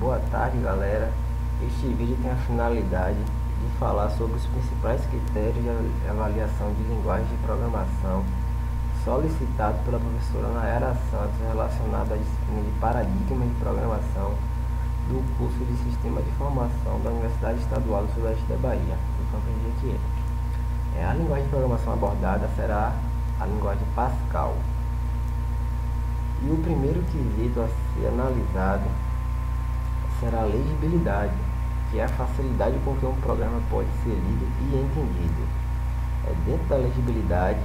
Boa tarde, galera. Este vídeo tem a finalidade de falar sobre os principais critérios de avaliação de linguagem de programação solicitado pela professora Nayara Santos relacionado à disciplina de paradigma de programação do curso de Sistema de Informação da Universidade Estadual do Sudeste da Bahia, do campus de Jequié. A linguagem de programação abordada será a linguagem Pascal. E o primeiro quesito a ser analisado será a legibilidade, que é a facilidade com que um programa pode ser lido e entendido. Dentro da legibilidade,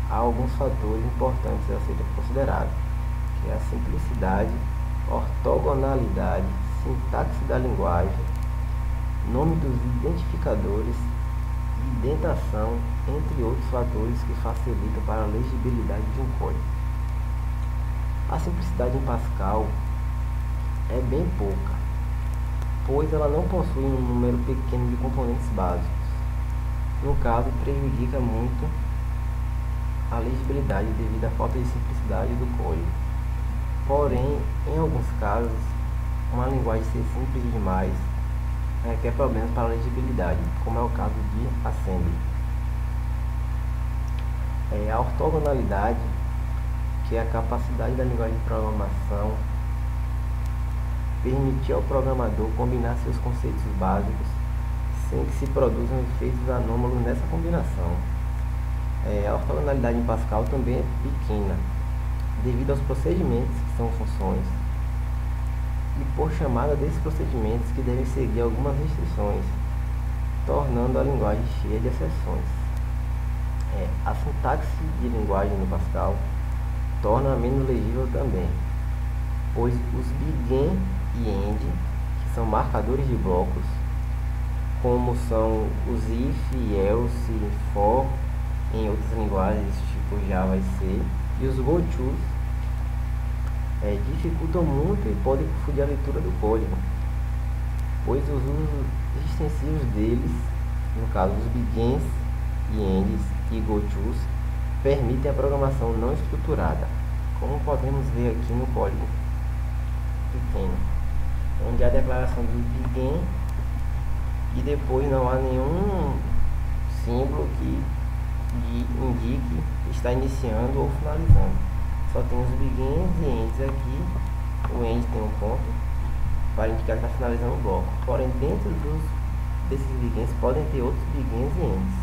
há alguns fatores importantes a serem considerados, que é a simplicidade, ortogonalidade, sintaxe da linguagem, nome dos identificadores, indentação, entre outros fatores que facilitam para a legibilidade de um código. A simplicidade em Pascal é bem pouca, pois ela não possui um número pequeno de componentes básicos. No caso, prejudica muito a legibilidade devido à falta de simplicidade do código. Porém, em alguns casos, uma linguagem ser simples demais requer problemas para a legibilidade, como é o caso de Assembly. A ortogonalidade, que é a capacidade da linguagem de programação permitir ao programador combinar seus conceitos básicos sem que se produzam efeitos anômalos nessa combinação. A ortogonalidade em Pascal também é pequena, devido aos procedimentos que são funções, e por chamada desses procedimentos que devem seguir algumas restrições, tornando a linguagem cheia de exceções. A sintaxe de linguagem no Pascal torna menos legível também, pois os begin e end, que são marcadores de blocos, como são os if, else e for em outras linguagens tipo Java e C, e os gotos dificultam muito e podem confundir a leitura do código, pois os usos extensivos deles, no caso os begins e ends e gotos, permitem a programação não estruturada, como podemos ver aqui no código pequeno, onde há a declaração do begin e depois não há nenhum símbolo que indique que está iniciando ou finalizando. Só tem os begins e ends aqui. O end tem um ponto para indicar que está finalizando o bloco. Porém, dentro desses begins podem ter outros begins e ends,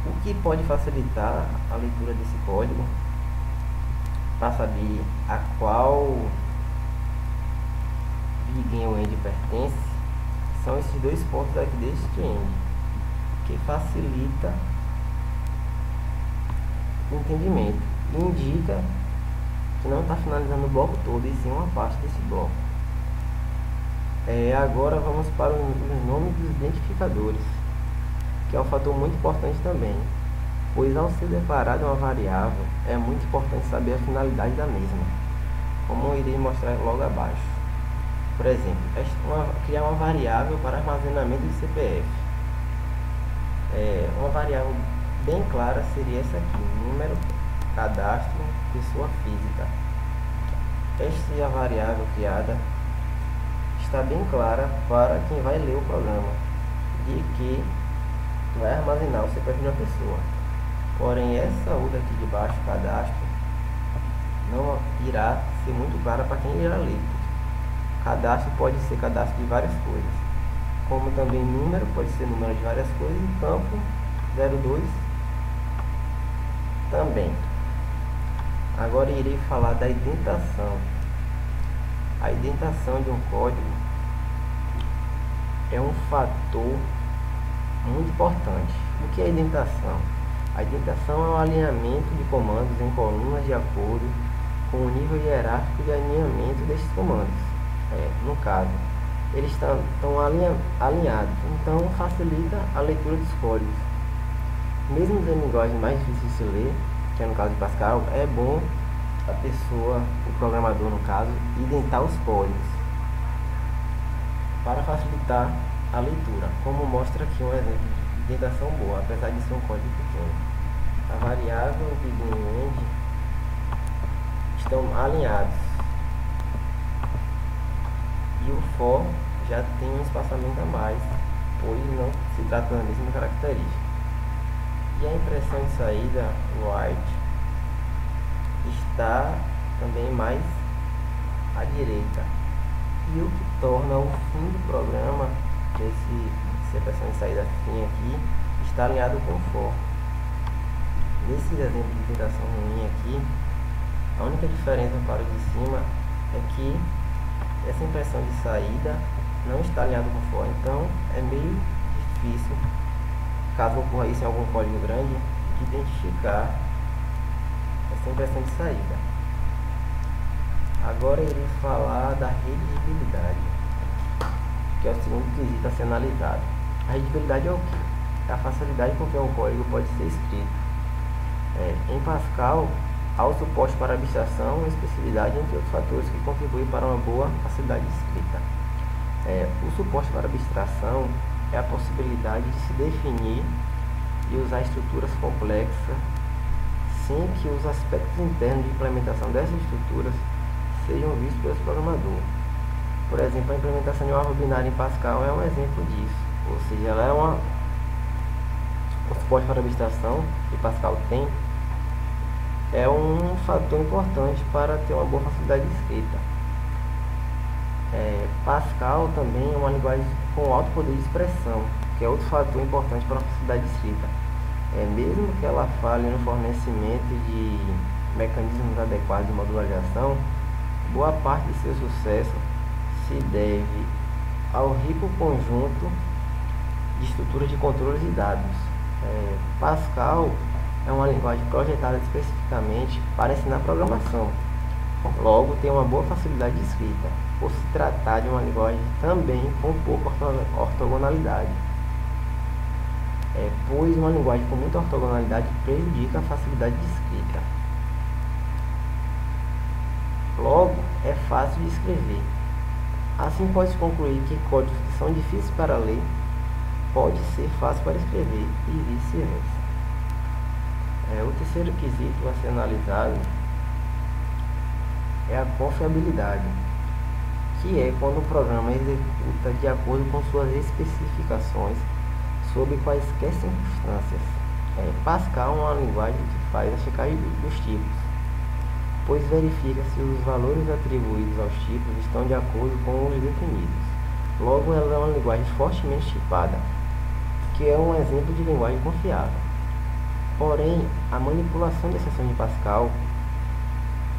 o que pode facilitar a leitura desse código para saber a qual begin ou end pertence. São esses dois pontos aqui deste end, que facilita o entendimento e indica que não está finalizando o bloco todo, e sim uma parte desse bloco. Agora vamos para os nomes dos identificadores, que é um fator muito importante também, pois ao ser declarada uma variável, é muito importante saber a finalidade da mesma, como eu irei mostrar logo abaixo. Por exemplo, criar uma variável para armazenamento de CPF. Uma variável bem clara seria essa aqui: número, cadastro, pessoa física. Esta é a variável criada, está bem clara para quem vai ler o programa, de que vai armazenar o CPF de uma pessoa. Porém, essa outra aqui de baixo, cadastro, não irá ser muito clara para quem irá ler. Cadastro pode ser cadastro de várias coisas, como também número pode ser número de várias coisas, e campo 02 também. Agora irei falar da indentação. A indentação de um código é um fator muito importante. O que é indentação? A indentação é o alinhamento de comandos em colunas de acordo com o nível hierárquico de alinhamento destes comandos. No caso, eles estão alinhados, então facilita a leitura dos códigos. Mesmo em linguagem mais difícil de se ler, que é no caso de Pascal, é bom a pessoa, o programador no caso, indentar os códigos para facilitar a leitura, como mostra aqui um exemplo de indentação boa, apesar de ser um código pequeno. A variável e o begin e end estão alinhados. e o for já tem um espaçamento a mais, pois não se trata da mesma característica. E a impressão de saída, write, está também mais à direita. E o que torna o fim do programa, essa impressão de saída fim aqui, está alinhado com o for. Nesse exemplo de interação ruim aqui, a única diferença para o de cima é que essa impressão de saída não está alinhado com o for, então é meio difícil, caso ocorra isso em algum código grande, de identificar essa impressão de saída. Agora eu irei falar da redigibilidade, que é o segundo quesito a ser analisado. A redigibilidade é o que? É a facilidade com que um código pode ser escrito. Em Pascal, há o suporte para abstração e expressividade, entre outros fatores que contribuem para uma boa facilidade de escrita. O suporte para abstração é a possibilidade de se definir e usar estruturas complexas sem que os aspectos internos de implementação dessas estruturas sejam vistos pelos programadores. Por exemplo, a implementação de uma árvore binária em Pascal é um exemplo disso, ou seja, ela é o suporte para abstração que Pascal tem, é um fator importante para ter uma boa facilidade de escrita. Pascal também é uma linguagem com alto poder de expressão, que é outro fator importante para a facilidade de escrita. Mesmo que ela falhe no fornecimento de mecanismos adequados de modularização, boa parte de seu sucesso se deve ao rico conjunto de estruturas de controles e dados. Pascal é uma linguagem projetada especificamente para ensinar programação, logo tem uma boa facilidade de escrita, por se tratar de uma linguagem também com pouca ortogonalidade, pois uma linguagem com muita ortogonalidade prejudica a facilidade de escrita. Logo, é fácil de escrever. Assim pode-se concluir que códigos que são difíceis para ler pode ser fácil para escrever e vice-versa. O terceiro quesito a ser analisado é a confiabilidade, que é quando o programa executa de acordo com suas especificações sob quaisquer circunstâncias. Pascal é uma linguagem que faz a checagem dos tipos, pois verifica se os valores atribuídos aos tipos estão de acordo com os definidos. Logo, ela é uma linguagem fortemente tipada, que é um exemplo de linguagem confiável. Porém, a manipulação de exceções de Pascal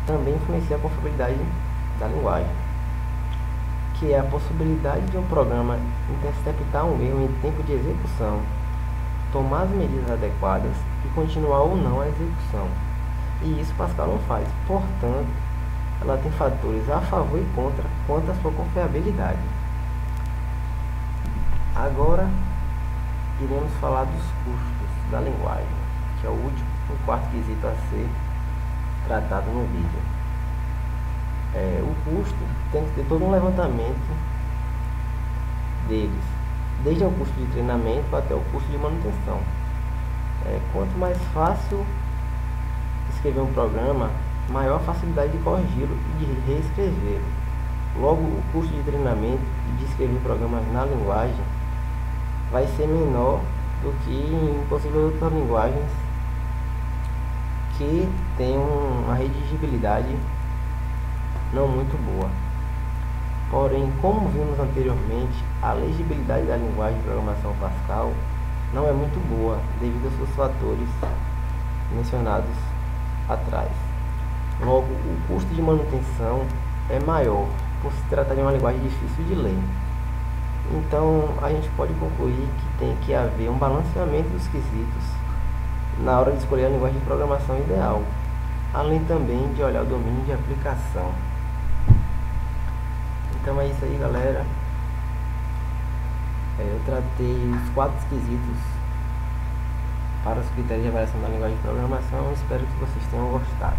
também influencia a confiabilidade da linguagem, que é a possibilidade de um programa interceptar um erro em tempo de execução, tomar as medidas adequadas e continuar ou não a execução. E isso Pascal não faz. Portanto, ela tem fatores a favor e contra quanto à sua confiabilidade. Agora, iremos falar dos custos da linguagem, que é o quarto quesito a ser tratado no vídeo. O custo tem que ter todo um levantamento deles, desde o custo de treinamento até o custo de manutenção. Quanto mais fácil escrever um programa, maior a facilidade de corrigi-lo e de reescrevê-lo. Logo, o custo de treinamento e de escrever programas na linguagem vai ser menor do que em possíveis outras linguagens que tem uma redigibilidade não muito boa. Porém, como vimos anteriormente, a legibilidade da linguagem de programação Pascal não é muito boa devido aos seus fatores mencionados atrás. Logo, o custo de manutenção é maior por se tratar de uma linguagem difícil de ler. Então, a gente pode concluir que tem que haver um balanceamento dos quesitos na hora de escolher a linguagem de programação ideal, além também de olhar o domínio de aplicação. Então é isso aí, galera. Eu tratei os 4 quesitos para os critérios de avaliação da linguagem de programação. Espero que vocês tenham gostado.